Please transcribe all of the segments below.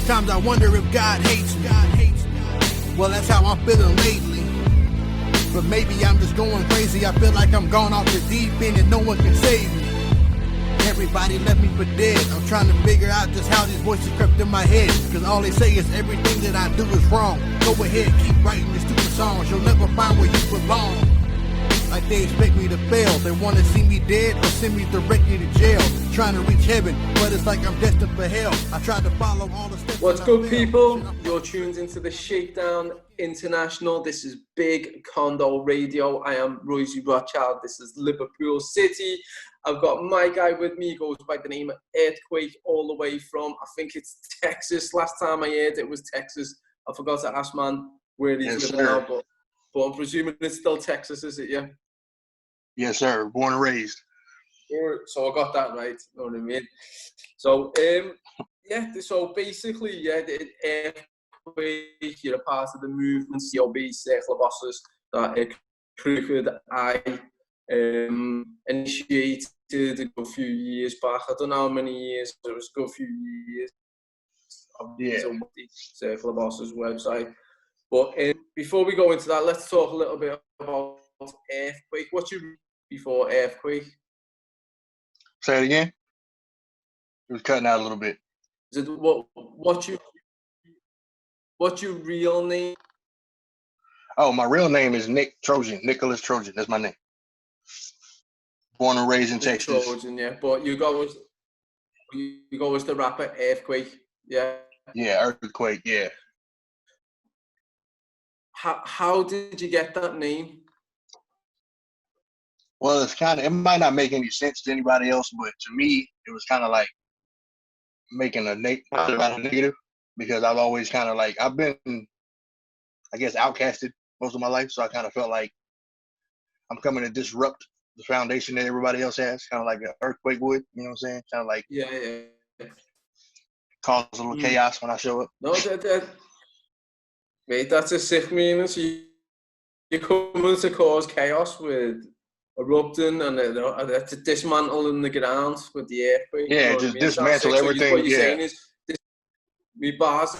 Sometimes I wonder if God hates me. Well, that's how I'm feeling lately. But maybe I'm just going crazy. I feel like I'm gone off the deep end and no one can save me. Everybody left me for dead. I'm trying to figure out just how these voices crept in my head. Cause all they say is everything that I do is wrong. Go ahead, keep writing these stupid songs. You'll never find where you belong. Like they expect me to fail. They wanna see me dead or send me directly to jail. Trying to reach heaven, but it's like I'm destined for hell. I tried to follow all the steps. What's good, people? You're tuned into the Shakedown International. This is Big Condo Radio. I am Royzy Rothschild. This is Liverpool City. I've got my guy with me. He goes by the name of Earthquake, all the way from, I think it's Texas. Last time I heard it was Texas. I forgot to ask man where he's living now, but I'm presuming it's still Texas, is it? Yeah. Yes, sir. Born and raised. So I got that right. You know what I mean? So So basically, the Earthquake, you're a part of the movement, C.O.B, Circle of Bosses, that Crooked I initiated a few years back. I don't know how many years, but it was a good few years. Yeah. The Circle of Bosses website. But before we go into that, let's talk a little bit about Earthquake. What you read before Earthquake? Say it again. It was cutting out a little bit. Is it what's your real name? Oh, my real name is Nicholas Trojan. That's my name. Born and raised in Texas. Trojan, yeah. But you go as the rapper Earthquake, yeah. Yeah, Earthquake, yeah. How did you get that name? Well, it might not make any sense to anybody else, but to me, it was kind of like making a negative, because I've always kind of like, I've been, I guess, outcasted most of my life. So I kind of felt like I'm coming to disrupt the foundation that everybody else has, kind of like an earthquake would, you know what I'm saying? Kind of like, cause a little chaos when I show up. No, mate, that's a sick meaning. So you're coming to cause chaos with erupting and to dismantle in the ground with the earthquake. Yeah, you know just dismantle everything. So what you're saying is, me bars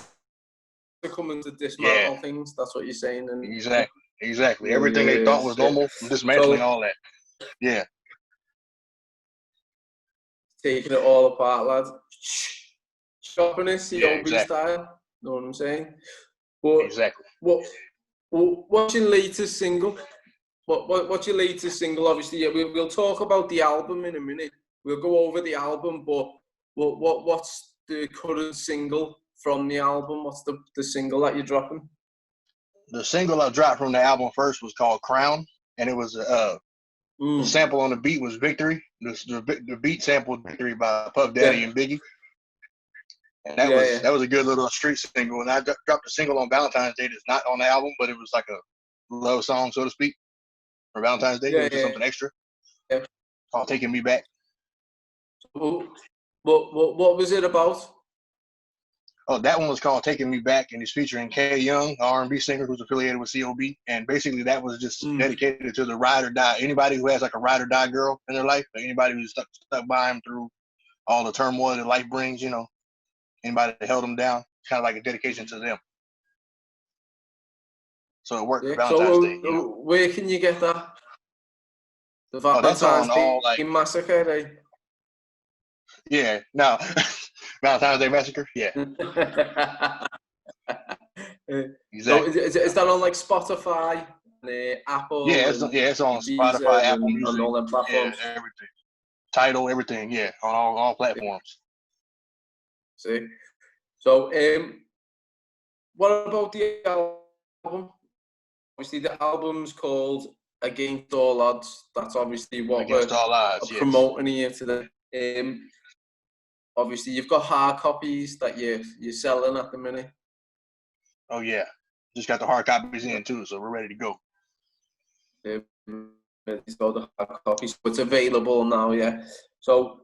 are coming to dismantle things. That's what you're saying. And exactly. Everything they thought was normal, I'm dismantling all that. Yeah. Taking it all apart, lad. Chopping it, C.O.B style. Know what I'm saying? But exactly. What's your latest single? What's your latest single? Obviously, we'll talk about the album in a minute. We'll go over the album, but what's the current single from the album? What's the single that you're dropping? The single I dropped from the album first was called Crown, and it was the sample on the beat was Victory. The beat sampled Victory by Puff Daddy and Biggie. And that was a good little street single. And I dropped a single on Valentine's Day that's not on the album, but it was like a love song, so to speak, for Valentine's Day. It was something extra. Yeah. Called Taking Me Back. What was it about? Oh, that one was called Taking Me Back, and it's featuring K Young, an R&B singer who's affiliated with C.O.B. And basically that was just dedicated to the ride or die. Anybody who has like a ride or die girl in their life, like anybody who's stuck by him through all the turmoil that life brings, you know, anybody that held them down, kind of like a dedication to them. So it worked for Valentine's Day. You know? Where can you get that? The Valentine's Day Massacre, eh? Yeah, no. Valentine's Day Massacre, yeah. Exactly. So is that on like Spotify, Apple? Yeah, it's on Spotify, Apple Music, and all them platforms. Yeah, everything. Tidal, everything, yeah, on all platforms. See, so what about the album? Obviously, the album's called Against All Odds. That's obviously what Against All Odds, promoting here today. Obviously, you've got hard copies that you're selling at the minute. Oh yeah, just got the hard copies in too, so we're ready to go. It's got the hard copies, so it's available now. Yeah. So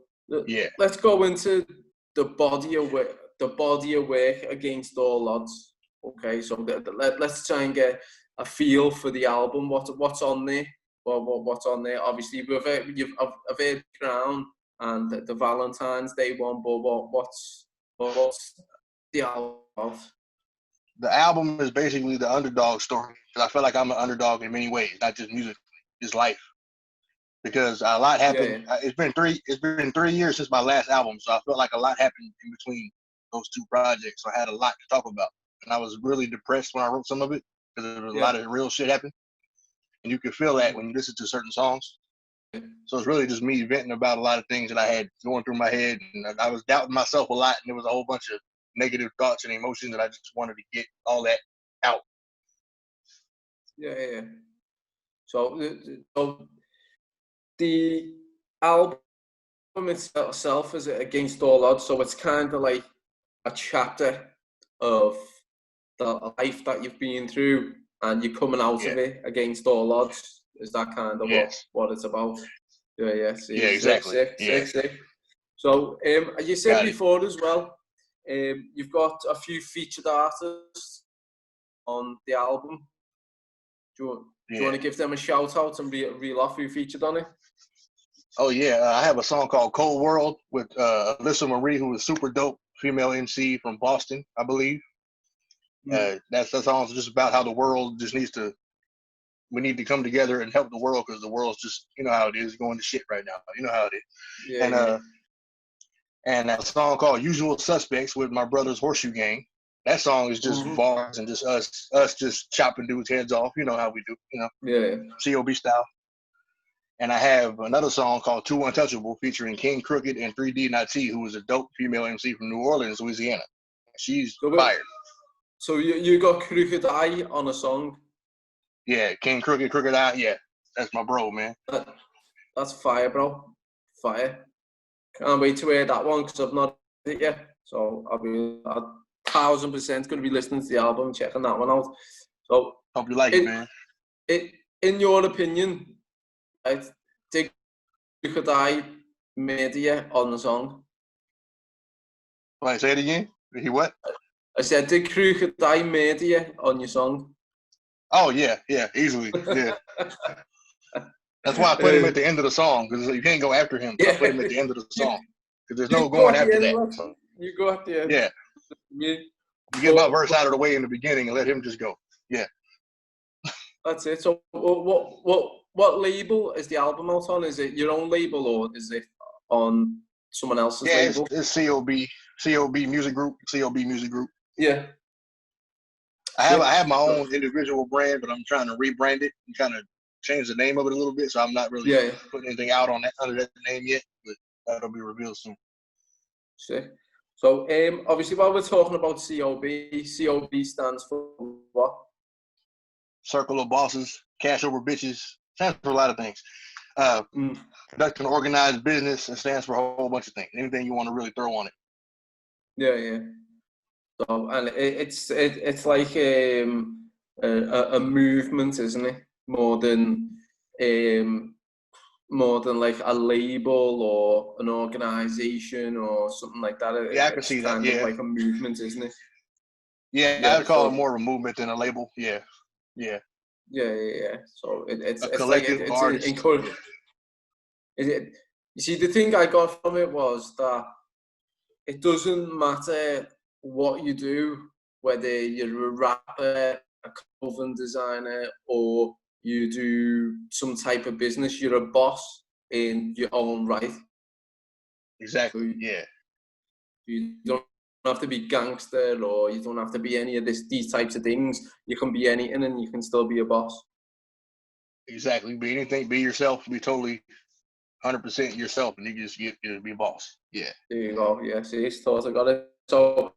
let's go into the body of work Against All Odds. Okay, so let's try and get a feel for the album. What's on there? What's on there? Obviously, I've heard Crown and the Valentine's Day one, but what's the album? The album is basically the underdog story. Because I feel like I'm an underdog in many ways, not just music, just life. Because a lot happened. Yeah. It's been 3 years since my last album, so I felt like a lot happened in between those two projects. So I had a lot to talk about, and I was really depressed when I wrote some of it because there was a lot of real shit happened, and you can feel that when you listen to certain songs. So it's really just me venting about a lot of things that I had going through my head, and I was doubting myself a lot, and there was a whole bunch of negative thoughts and emotions that I just wanted to get all that out. Yeah. So the album itself is Against All Odds, so it's kind of like a chapter of the life that you've been through, and you're coming out of it against all odds. Is that kind of what it's about? Yeah. See, yeah, exactly. Sick. So, you said before as well, you've got a few featured artists on the album. Do you want to give them a shout out and reel off who featured on it? Oh yeah, I have a song called "Cold World" with Alyssa Marie, who is super dope, female MC from Boston, I believe. That song's just about how the world just we need to come together and help the world, because the world's just, you know how it is, going to shit right now. You know how it is. And that song called "Usual Suspects" with my brother's Horseshoe Gang. That song is just bars and just us just chopping dudes' heads off. You know how we do, you know. C.O.B. style. And I have another song called "Too Untouchable" featuring King Crooked and 3D Nati, who is a dope female MC from New Orleans, Louisiana. She's fired. So you got Crooked Eye on a song? Yeah, King Crooked Eye. Yeah, that's my bro, man. That's fire, bro. Fire. Can't wait to hear that one because I've not heard it yet. So I'll be 1,000% going to be listening to the album and checking that one out. So hope you like it, man. In your opinion, did Crooked Eye murder you on the song? Wait, say it again? He what? I said, did Crooked Eye murder you on your song? Oh, yeah, easily, yeah. That's why I put him at the end of the song, because you can't go after him. So I put him at the end of the song, because there's no going after that. So, you go at the end. Yeah. You get my verse out of the way in the beginning and let him just go. Yeah. That's it. So what label is the album out on? Is it your own label or is it on someone else's label? It's C.O.B. Music Group. C.O.B. Music Group. Yeah. I have my own individual brand, but I'm trying to rebrand it and kind of change the name of it a little bit. So I'm not really putting anything out on that under that name yet, but that'll be revealed soon. Sick. So obviously while we're talking about C.O.B., C.O.B. stands for what? Circle of Bosses, Cash Over Bitches. Stands for a lot of things. Production Organized Business. It stands for a whole bunch of things. Anything you want to really throw on it. Yeah. So, and it's like a movement, isn't it? More than like a label or an organization or something like that. Yeah, I can see that. It's like a movement, isn't it? Yeah, I'd call it more of a movement than a label. Yeah. So it's like it's encouraging. You see, the thing I got from it was that it doesn't matter what you do, whether you're a rapper, a clothing designer, or you do some type of business. You're a boss in your own right. Exactly. So you don't have to be gangster, or you don't have to be any of these types of things. You can be anything, and you can still be a boss. Exactly. Be anything. Be yourself. Be totally 100% yourself, and you just get to be a boss. Yeah. There you go. Yeah. See, thought I got it. So,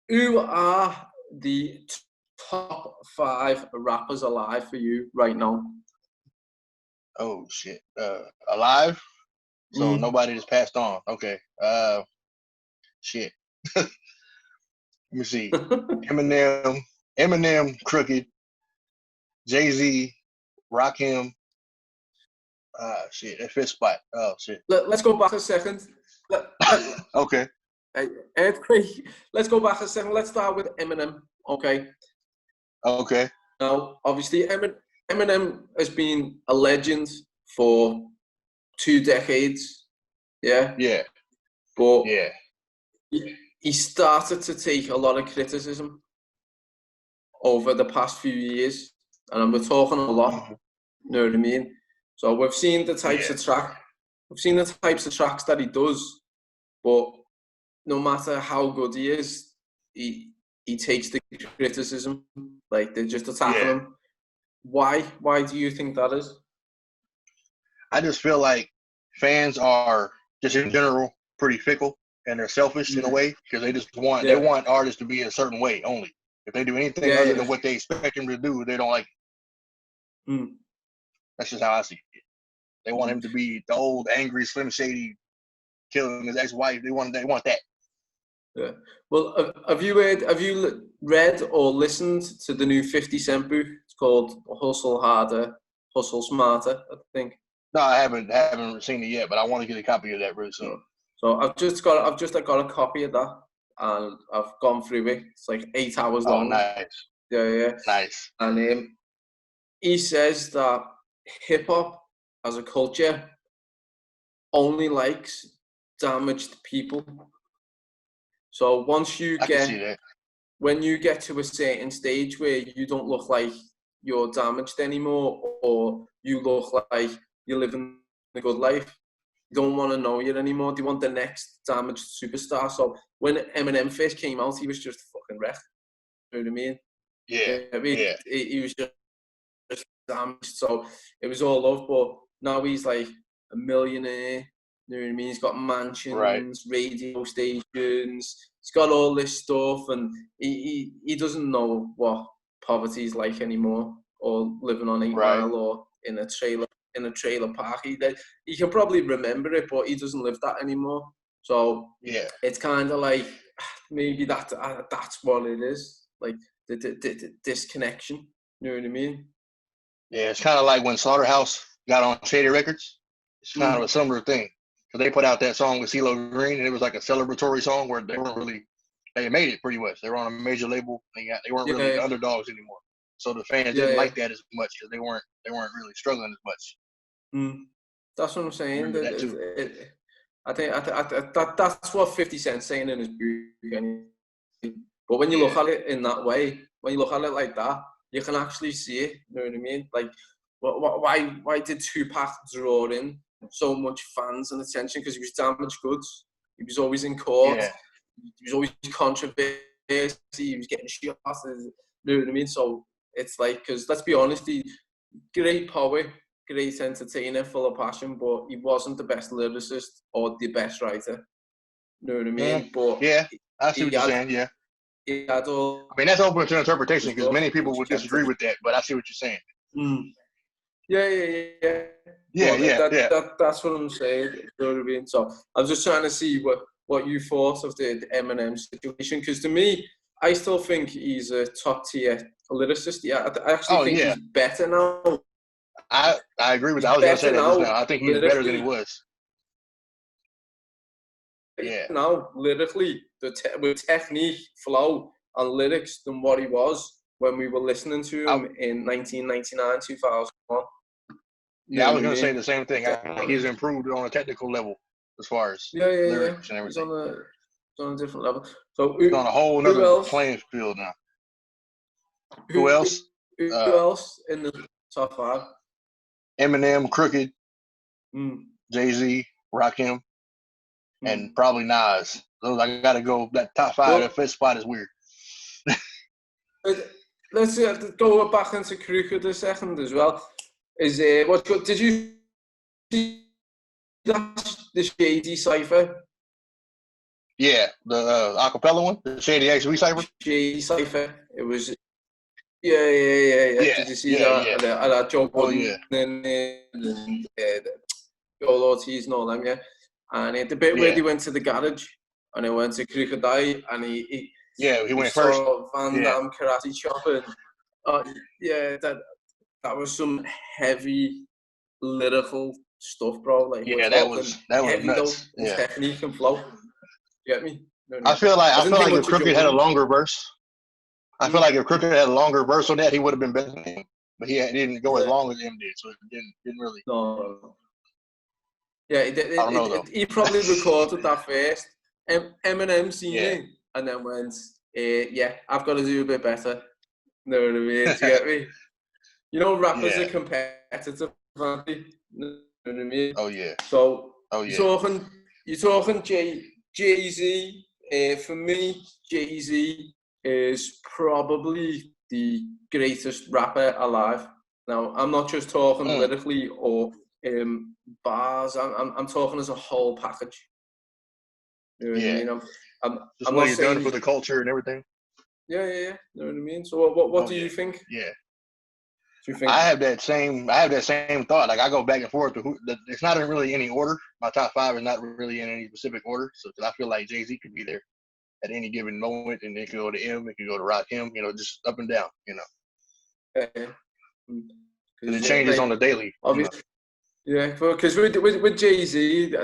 who are the top 5 rappers alive for you right now? Oh shit. Alive? So nobody that's passed on. Okay. Shit. Let me see. Eminem, Crooked, Jay-Z, Rakim. Shit, that fifth spot. Oh shit. Let's go back a second. Okay. Let's go back a second. Let's start with Eminem. Okay. Now, obviously, Eminem has been a legend for 2 decades. Yeah. Yeah. But he started to take a lot of criticism over the past few years, and we're talking a lot. You know what I mean? So we've seen the types of tracks that he does, but no matter how good he is, he takes the criticism. Like, they're just attacking him. Why do you think that is? I just feel like fans are just in general pretty fickle, and they're selfish in a way, because they just want they want artists to be a certain way only. If they do anything other than what they expect them to do, they don't like it. That's just how I see it. They want him to be the old angry Slim Shady killing his ex-wife. They want that. Yeah. Well, have you read or listened to the new 50 Cent book? It's called Hustle Harder, Hustle Smarter, I think. No, I haven't seen it yet, but I want to get a copy of that really soon. So I've just got a copy of that, and I've gone through it. It's like 8 hours long. Oh, nice. Yeah. Nice. And he says that hip hop as a culture only likes damaged people. So once when you get to a certain stage where you don't look like you're damaged anymore, or you look like you're living a good life, you don't want to know you anymore. They want the next damaged superstar. So when Eminem first came out, he was just fucking wrecked. You know what I mean? Yeah. He was just damaged. So it was all love, but now he's like a millionaire. You know what I mean? He's got mansions, radio stations. He's got all this stuff, and he doesn't know what poverty is like anymore, or living on 8 Mile, or in a trailer park. He can probably remember it, but he doesn't live that anymore. So it's kind of like maybe that's what it is, like the disconnection. You know what I mean? Yeah, it's kind of like when Slaughterhouse got on Shady Records. It's kind of a similar thing. So they put out that song with CeeLo Green, and it was like a celebratory song where they made it pretty much. They were on a major label. They weren't really the underdogs anymore. So the fans didn't like that as much, because they weren't really struggling as much. That's what I'm saying. I think that's what 50 Cent's saying in his book. But when you look at it in that way, when you look at it like that, you can actually see it. You know what I mean? Like, why did Tupac draw in so much fans and attention? Because he was damaged goods. He was always in court. He was always controversy. He was getting shot. You know what I mean? So it's like, because let's be honest, great poet, great entertainer, full of passion, but he wasn't the best lyricist or the best writer. You know what I mean? But I see what you're saying. Yeah. He had all. I mean, that's open to interpretation, because many people would disagree with that, but I see what you're saying. That's what I'm saying. You know what I mean? So I was just trying to see what you thought of the Eminem situation, because to me, I still think he's a top tier lyricist. Yeah, I actually think he's better now. I agree with that. I was going to say that just now. I think he's better than he was. Yeah. Now, lyrically, with technique, flow, and lyrics than what he was when we were listening to him in 1999, 2001. I was going to say the same thing. I think he's improved on a technical level as far as lyrics and everything. He's on a different level. So he's on a whole other playing field now. Who else? Who else in the top 5? Eminem, Crooked, Jay-Z, Rakim, and probably Nas. Those I gotta go. That top 5, that fifth spot is weird. Let's go back into Crooked a second as well. Did you see the Shady Cypher? Yeah, the acapella one, the Shady XV Cypher. Shady Cypher. It was. Yeah. Did you see that? Yeah. That Joe Budden and Joel Ortiz and all them, yeah. And the bit where they went to the garage and they went to Crooked Eye, and he went first. Van Damme karate chopping. That was some heavy lyrical stuff, bro. Like, that was nuts. Technique and flow. You get me? I feel like if Crooked had a longer verse, I feel like if Crooked had a longer verse on that, he would have been better than him. But he didn't go as long as him did, so it didn't really. No. Yeah, he probably recorded that first. Eminem seen it and then went, yeah, I've got to do a bit better. You know what I mean? Do you get me? You know, rappers are competitive, aren't they? You know what I mean? Oh yeah. So you're talking Jay-Z. For me, Jay-Z is probably the greatest rapper alive. Now, I'm not just talking lyrically or bars. I'm talking as a whole package. You know what I mean? Just I'm what not he's saying done for the culture and everything. Yeah. You know what I mean? So what do you think? Yeah. Do you think? I have that same thought. Like I go back and forth to it's not in really any order. My top 5 is not really in any specific order. So I feel like Jay-Z could be there at any given moment, and it could go to him, it could go to Rakim, just up and down, And it changes on the daily. Obviously, yeah, because with Jay-Z,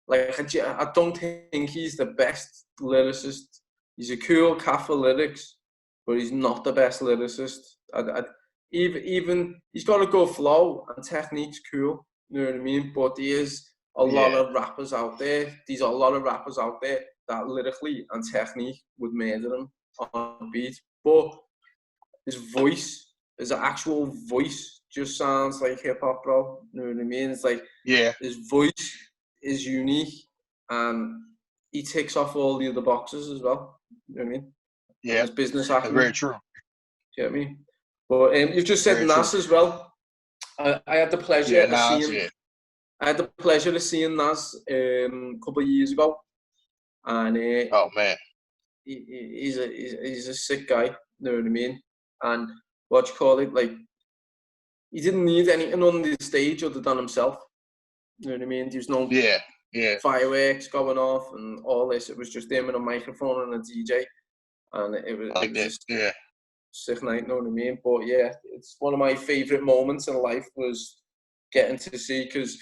like I don't think he's the best lyricist. He's a cool cat for lyrics, but he's not the best lyricist. Even he's got a good flow and technique's cool. You know what I mean? But there is a lot of rappers out there. There's a lot of rappers out there that lyrically and technique would murder him on a beat. But his voice, his actual voice, just sounds like hip hop, bro. You know what I mean? It's like his voice is unique and he ticks off all the other boxes as well. You know what I mean? Yeah, and his business acumen. That's very true. You get me? But you've just said Nas as well. I had the pleasure of seeing. I had the pleasure of seeing Nas a couple of years ago, and oh man, he's a sick guy. You know what I mean? And what you call it, like he didn't need anything on the stage other than himself. You know what I mean? There's no fireworks going off and all this. It was just him and a microphone and a DJ, and it was like that. Yeah. Sick night, you know what I mean? But yeah, it's one of my favourite moments in life was getting to see, because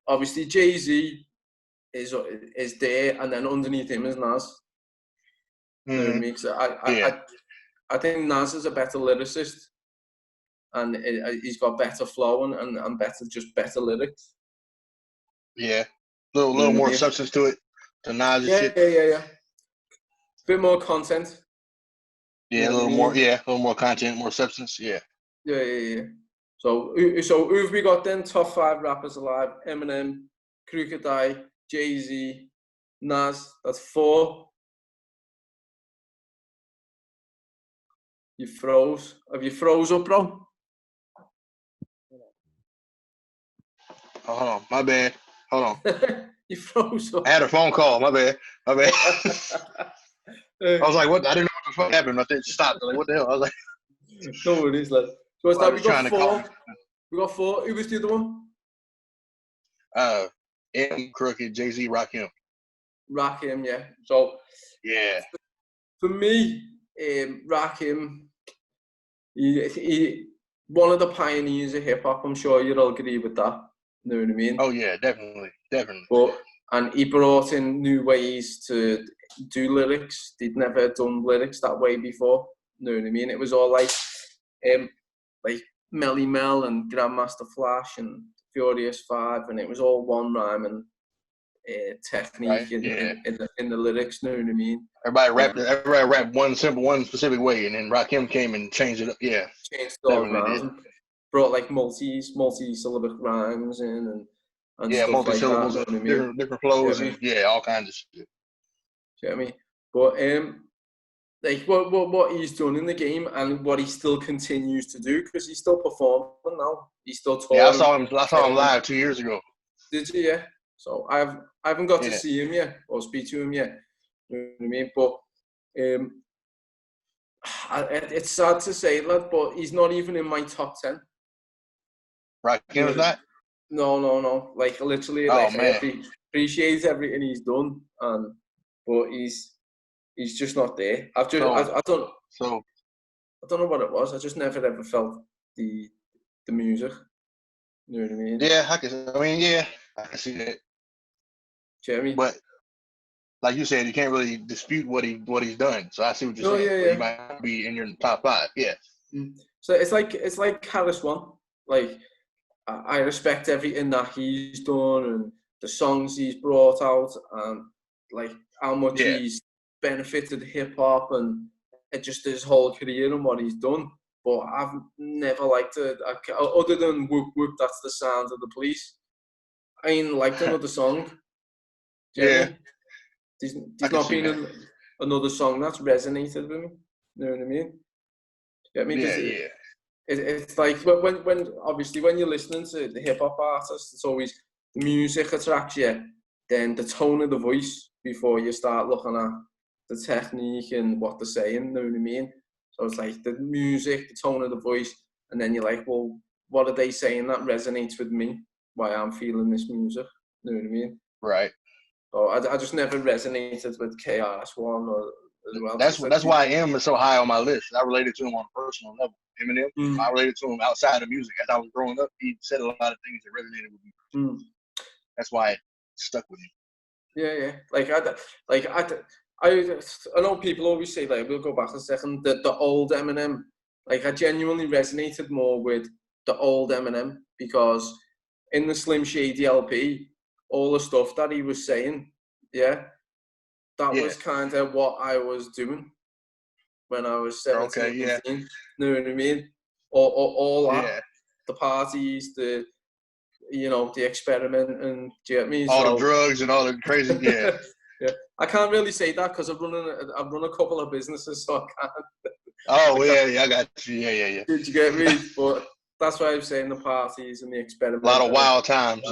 obviously Jay-Z is there, and then underneath him is Nas. You know what I mean? 'Cause I think Nas is a better lyricist, and he's got better flow and better lyrics. Yeah, a little more substance to it. To Nas' shit. Yeah. Bit more content. Yeah, a little more content, more substance. Yeah. Yeah. So who have we got then? Top 5 rappers alive: Eminem, Crocodile, Jay-Z, Nas. That's 4. You froze. Have you froze up, bro? Oh, hold on, my bad. Hold on. You froze up. I had a phone call. My bad. I was like, what? I didn't know what the fuck happened. I think it stopped. Like, what the hell? I was like, no worries, lad. So it's that we got 4. We got 4. Who was the other one? M, Crooked, Jay-Z, Rakim. Rakim, yeah. So yeah. For me, Rakim, he one of the pioneers of hip hop. I'm sure you'll agree with that. You know what I mean? Oh yeah, definitely. And he brought in new ways to do lyrics. They'd never done lyrics that way before. You know what I mean? It was all like Melly Mel and Grandmaster Flash and Furious 5, and it was all one rhyme and technique in the lyrics. You know what I mean? Everybody rapped one specific way, and then Rakim came and changed it up. Yeah, changed it all around. Brought like multi-syllabic rhymes in and stuff multi-syllables, like that. You know what I mean? different flows, and all kinds of shit. You know what I mean? But like what he's done in the game and what he still continues to do, because he's still performing now. He's still touring. Yeah, I saw him live 2 years ago. Did you? Yeah. So I haven't got to see him yet or speak to him yet. You know what I mean? But it's sad to say, lad, but he's not even in my top 10. Rakim is not? No. Like literally, I appreciate everything he's done, but he's just not there. I don't know what it was. I just never ever felt the music. You know what I mean? Yeah, I can see that. Do you know what I mean? But like you said, you can't really dispute what he's done. So I see what you're saying. Yeah. He might be in your top 5. Yeah. So it's like Harris One. Like I respect everything that he's done and the songs he's brought out, and like how much he's benefited hip hop and just his whole career and what he's done. But I've never liked it. Other than Whoop Whoop, that's the sound of the police. I ain't liked another song. Do you get me? There's not been another song that's resonated with me. You know what I mean? Do you get me? Yeah. It's like when obviously when you're listening to the hip hop artists, it's always the music attracts you, then the tone of the voice before you start looking at the technique and what they're saying. You know what I mean? So it's like the music, the tone of the voice, and then you're like, well, what are they saying that resonates with me? Why I'm feeling this music? You know what I mean? Right. So I just never resonated with KRS-One or as well. That's why M is so high on my list. I related to him on a personal level. Eminem, I related to him outside of music. As I was growing up, he said a lot of things that resonated with me. That's why it stuck with me. Yeah. I know people always say, like, we'll go back a second, the old Eminem. Like, I genuinely resonated more with the old Eminem because in the Slim Shady LP, all the stuff that he was saying, that was kind of what I was doing when I was 17, 18. You know what I mean? All that, the parties, the experiment, and do you get me? All the drugs and all the crazy, yeah. I can't really say that because I've run a couple of businesses, so I can't. I got you. Yeah. Did you get me? But that's why I'm saying the parties and the experiment. A lot of wild times.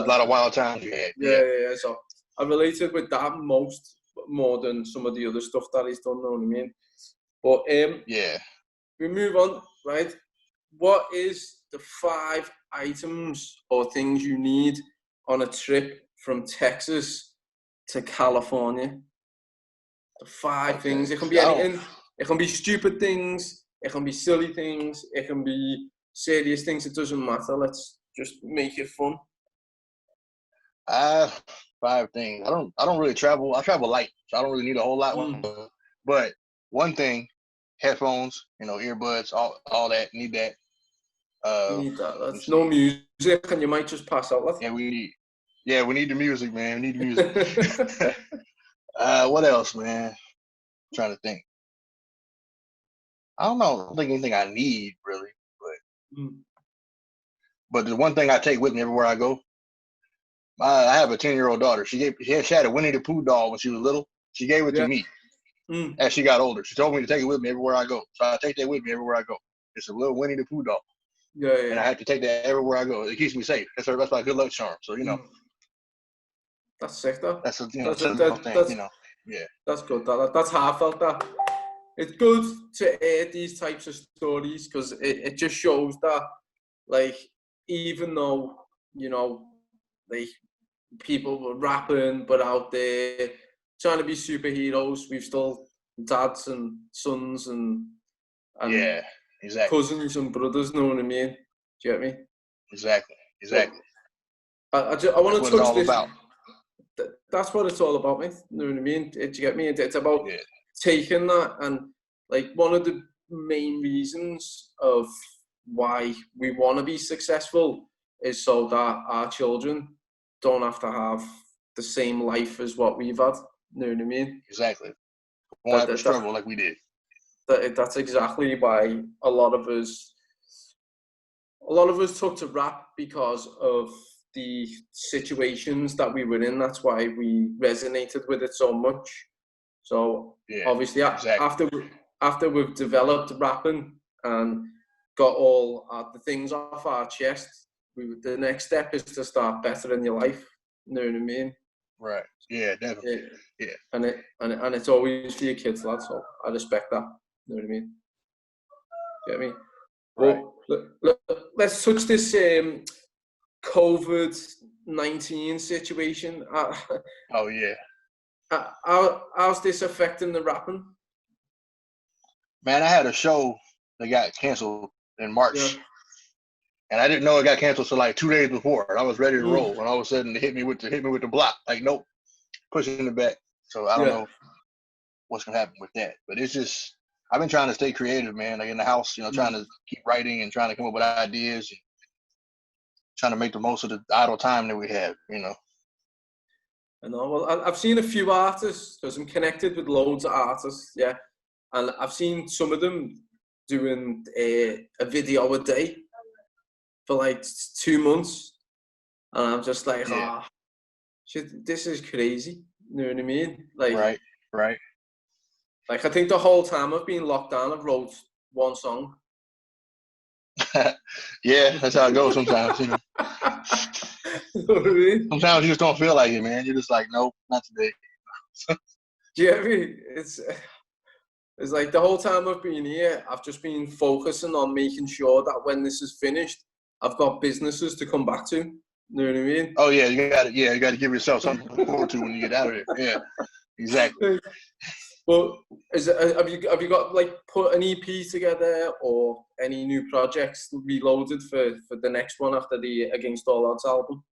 Yeah. So I related with that more than some of the other stuff that he's done. Know what I mean? But we move on, right? What is the 5 items or things you need on a trip from Texas to California? The 5 things. It can be anything. It can be stupid things. It can be silly things. It can be serious things. It doesn't matter. Let's just make it fun. 5 things. I don't really travel. I travel light, so I don't really need a whole lot. But one thing, headphones, earbuds, all that. Need that. You need that. That's no music, and you might just pass out. Yeah, we need the music, man. We need the music. What else, man? I'm trying to think. I don't know. I don't think anything I need really, but the one thing I take with me everywhere I go. I have a 10-year-old daughter. She had a Winnie the Pooh doll when she was little. She gave it to me as she got older. She told me to take it with me everywhere I go, so I take that with me everywhere I go. It's a little Winnie the Pooh doll. Yeah. And I have to take that everywhere I go. It keeps me safe. That's my good luck charm. So That's sick, though. That's a thing. Yeah. That's good. That's how I felt that. It's good to air these types of stories because it just shows that, like, even though like people were rapping but out there trying to be superheroes, we've still dads and sons and exactly. cousins and brothers. Know what I mean? Do you get me? Exactly. I want to touch this. About. That's what it's all about, mate. You know what I mean? Do you get me? It's about taking that, and like one of the main reasons of why we want to be successful is so that our children don't have to have the same life as what we've had. You know what I mean? Exactly. Won't have to struggle like we did. That's exactly why a lot of us took to rap because of the situations that we were in. That's why we resonated with it so much. So obviously after we've developed rapping and got all the things off our chest, the next step is to start bettering your life. You know what I mean? Right. Yeah, definitely. Yeah. And it's always for your kids, lad. So I respect that. You know what I mean? Get me? Right. Well, let's touch this COVID-19 situation. How's this affecting the rapping? Man, I had a show that got canceled in March. And I didn't know it got canceled till like 2 days before. And I was ready to roll. And all of a sudden, it hit me with the block. Like, nope, pushing it back. So I don't know what's gonna happen with that. But it's just I've been trying to stay creative, man. Like in the house, trying to keep writing and trying to come up with ideas and trying to make the most of the idle time that we have. I know. Well, I've seen a few artists because I'm connected with loads of artists, yeah, and I've seen some of them doing a video a day for like 2 months, and I'm just like, oh, shit, this is crazy. You know what I mean? Like, right. Like I think the whole time I've been locked down, I've wrote one song. Yeah, that's how it goes sometimes. You know. You know what I mean? Sometimes you just don't feel like it, man. You're just like, nope, not today. Do you know what I mean? It's like the whole time I've been here, I've just been focusing on making sure that when this is finished, I've got businesses to come back to. You know what I mean? Oh yeah, you got to give yourself something to look forward to when you get out of there. Yeah, exactly. Well, have you got like put an EP together or any new projects reloaded for the next one after the Against All Odds album?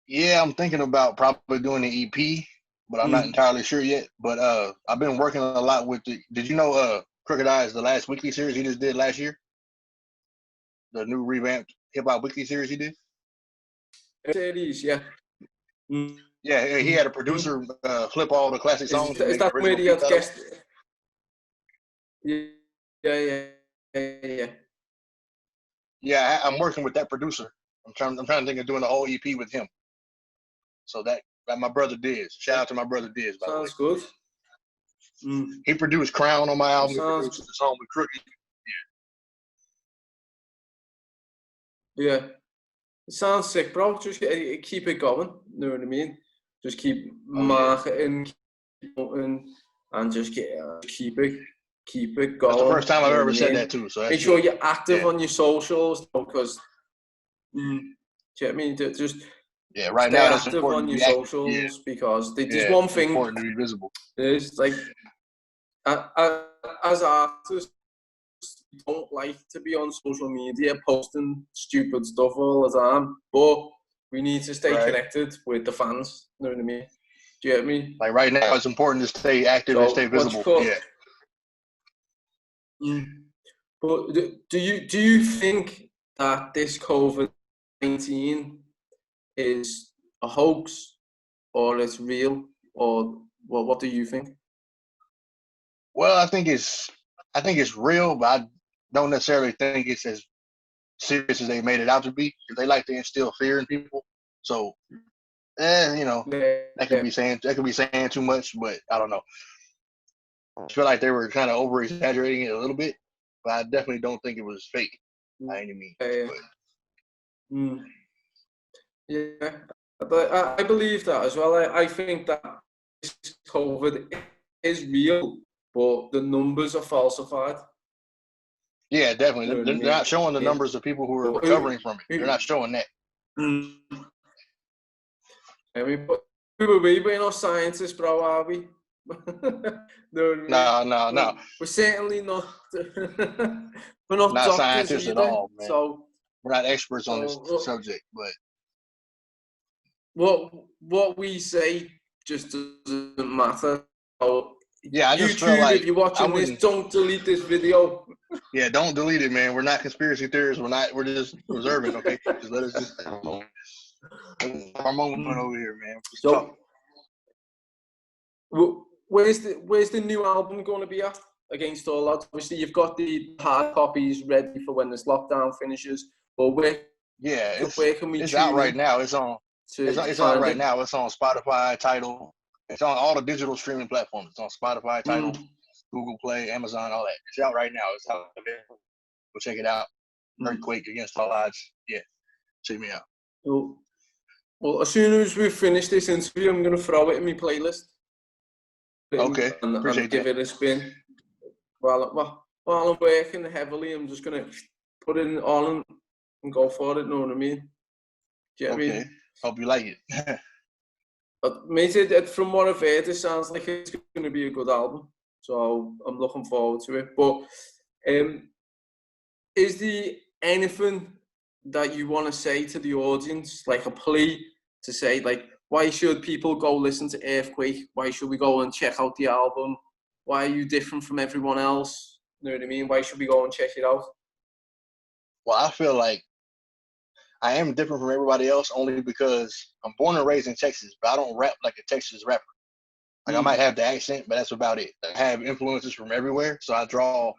Yeah, I'm thinking about probably doing the EP, but I'm not entirely sure yet. But I've been working a lot with the. Did you know Crooked Eyes, the last weekly series he just did last year? The new revamped hip hop weekly series he did. Series, yeah. Yeah, he had a producer flip all the classic songs. Is that where he had guest? Yeah. Yeah, I'm working with that producer. I'm trying to think of doing the whole EP with him. So that my brother Diz. Shout out to my brother Diz. By Sounds the way. Good. He produced Crown on my album. He produced the song with Crooked. Yeah. It sounds sick, bro. Just keep it going. You know what I mean? Just keep marketing, and just keep it going. That's the first time I've ever said that too. So make sure you're active on your socials because, do you know what I mean? Just right now that's active important on your socials because there's one thing. Important to be visible. It's like as artists, don't like to be on social media posting stupid stuff all the time, but we need to stay connected with the fans. You know what I mean? Do you know what I mean? Like right now, it's important to stay active and stay visible. But do you think that this COVID-19 is a hoax or it's real, or what do you think? Well, I think it's real, but I don't necessarily think it's as serious as they made it out to be. They like to instill fear in people. So, that could be saying too much, but I don't know. I feel like they were kind of over exaggerating it a little bit, but I definitely don't think it was fake by any means. Yeah, but I believe that as well. I think that this COVID is real, but the numbers are falsified. Yeah, definitely. They're not showing the numbers of people who are recovering from it. They're not showing that. I mean, we're not scientists, bro, are we? No. We're certainly not. We're not doctors scientists either, at all, man. So we're not experts on this subject, but what we say just doesn't matter. So, yeah, I just YouTube, feel like if you're watching this, don't delete this video. Yeah, don't delete it, man. We're not conspiracy theorists. We're just observing, okay? Just let us just our moment over here, man. So, where's the new album going to be at? Against All Odds. Obviously, you've got the hard copies ready for when this lockdown finishes. But where can we? It's out right now. It's on. It's out right now. It's on Spotify, Tidal. It's on all the digital streaming platforms. It's on Spotify, Tidal, Google Play, Amazon, all that. It's out right now. It's out there. Go check it out. Earthquake Against All Odds. Yeah, check me out. Well, as soon as we finish this interview, I'm going to throw it in my playlist. Okay, and give it a spin. While I'm working heavily, I'm just going to put it on and go for it, know what I mean? Do you know what I mean? Hope you like it. But mate, from what I've heard, it sounds like it's going to be a good album. So I'm looking forward to it. But is there anything that you want to say to the audience, like a plea to say, like, why should people go listen to Earthquake? Why should we go and check out the album? Why are you different from everyone else? You know what I mean? Why should we go and check it out? Well, I feel like I am different from everybody else only because I'm born and raised in Texas, but I don't rap like a Texas rapper. Like I might have the accent, but that's about it. I have influences from everywhere, so I draw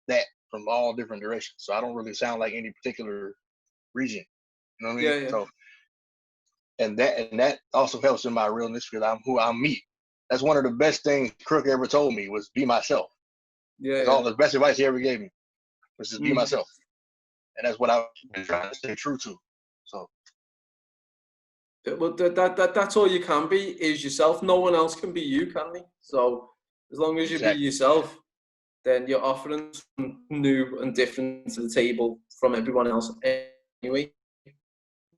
that from all different directions. So I don't really sound like any particular region. You know what I mean? Yeah. So and that also helps in my realness because I'm who I'm me. That's one of the best things Crook ever told me was be myself. That's all the best advice he ever gave me was just be myself. And that's what I've been trying to stay true to. So well, that's all you can be is yourself. No one else can be you, can they? So as long as you be yourself, then you're offering something new and different to the table from everyone else anyway.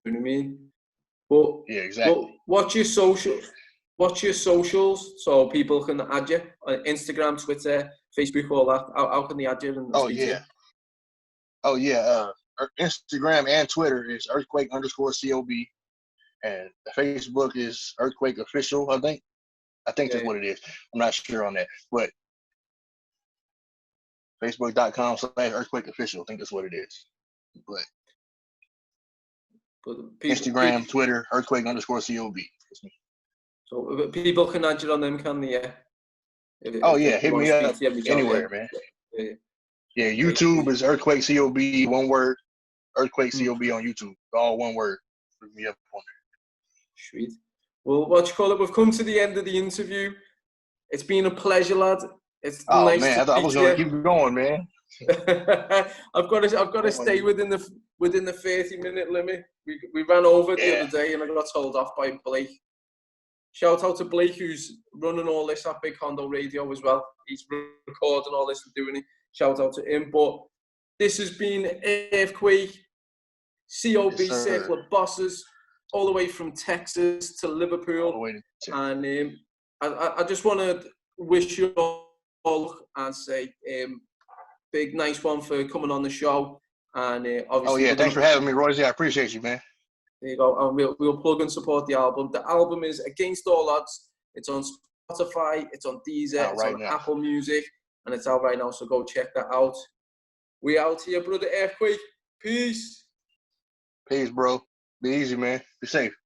You know what I mean? But yeah, exactly. But what's your socials so people can add you on Instagram, Twitter, Facebook, all that? How can they add you and speak to you? Instagram and Twitter is earthquake_COB, and Facebook is Earthquake Official. I think that's what it is. I'm not sure on that, but Facebook.com/Earthquake Official. I think that's what it is. But Instagram, Twitter, Earthquake_COB. So people can add you on them, can they? Yeah. Hit me up anywhere, man. Yeah, YouTube is Earthquake COB, one word. Earthquake COB on YouTube, all one word. Look me up on there. Sweet. Well, we've come to the end of the interview. It's been a pleasure, lad. It's nice man, I thought I was gonna keep going, man. I've got to stay within the 30-minute limit. We ran over the other day and I got told off by Blake. Shout out to Blake who's running all this at Big Condo Radio as well. He's recording all this and doing it. Shout out to him. But this has been Earthquake, C.O.B, Circle of Bosses, all the way from Texas to Liverpool. And I just want to wish you all and say big nice one for coming on the show. And obviously, thanks for having me, Royzy. I appreciate you, man. There you go. And we'll plug and support the album. The album is Against All Odds. It's on Spotify, it's on Deezer, it's on Apple Music, and it's out right now. So go check that out. We out here, brother Earthquake. Peace. Peace, bro. Be easy, man. Be safe.